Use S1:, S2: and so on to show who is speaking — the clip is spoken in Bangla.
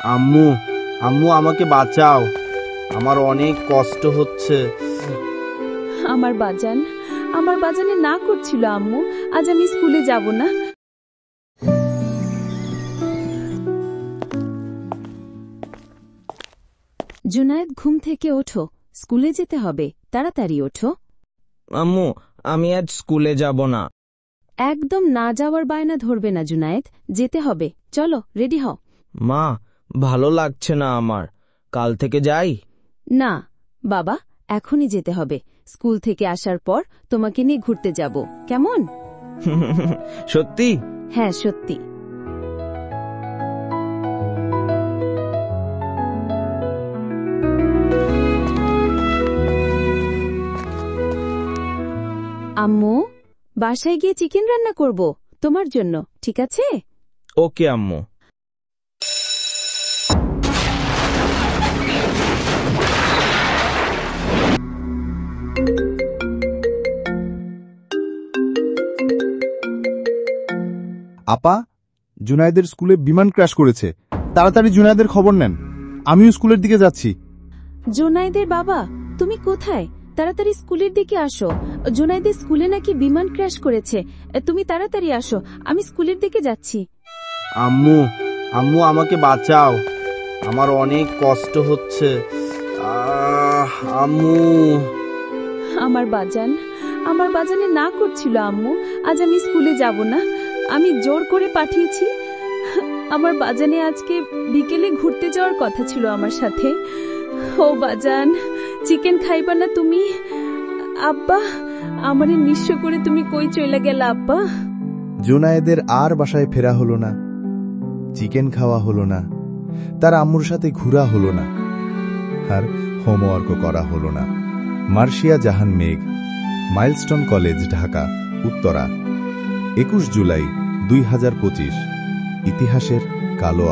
S1: আম্মু, আম্মু আমাকে বাঁচাও, আমার অনেক কষ্ট হচ্ছে।
S2: আমার বাজানে না করছিল আম্মু, আজ আমি স্কুলে যাব না। জুনায়েদ, ঘুম থেকে ওঠো, স্কুলে যেতে হবে, তাড়াতাড়ি ওঠো।
S3: আম্মু, আমি আজ স্কুলে যাব না।
S2: একদম না যাওয়ার বায়না ধরবে না জুনায়েদ, যেতে হবে, চলো রেডি হও।
S3: মা, ভালো লাগছে না আমার, কাল থেকে যাই?
S2: না বাবা, এখনই যেতে হবে। স্কুল থেকে আসার পর তোমাকে নিয়ে ঘুরতে যাব, কেমন?
S3: সত্যি?
S2: হ্যাঁ সত্যি। আম্মু, বাসায় গিয়ে চিকেন রান্না করব তোমার জন্য, ঠিক আছে?
S3: ওকে আম্মু।
S4: আপা, জুনায়েদের স্কুলে বিমান ক্র্যাশ করেছে, তাড়াতাড়ি জুনায়েদের খবর নেন, আমিও স্কুলের দিকে যাচ্ছি।
S2: জুনায়েদের বাবা, তুমি কোথায়? তাড়াতাড়ি স্কুলের দিকে আসো। জুনায়েদের স্কুলে নাকি বিমান ক্র্যাশ করেছে, তুমি তাড়াতাড়ি আসো, আমি স্কুলের দিকে যাচ্ছি।
S1: আম্মু, আম্মু আমাকে বাঁচাও, আমার অনেক কষ্ট হচ্ছে। আম্মু।
S2: আমার বাজানে না করছিল আম্মু, আজ আমি স্কুলে যাব না, আমি জোর করে পাঠিয়েছি। আমার বাজানে আজকে বিকেলে ঘুরতে যাওয়ার কথা ছিল আমার সাথে। ও বাজান, চিকেন খাইবা না তুমি? আব্বা, আমারে নিঃস্ব করে তুমি কই চলে গেলা আব্বা?
S4: জুনায়েদের আর বাসায় ফেরা হলো না, চিকেন খাওয়া হলো না, তার আম্মুর সাথে ঘোরা হলো না, আর হোমওয়ার্কও করা হলো না। মার্শিয়া জাহান মেঘ, মাইলস্টোন কলেজ, ঢাকা, উত্তরা, 21 জুলাই 2025। ইতিহাসের কালো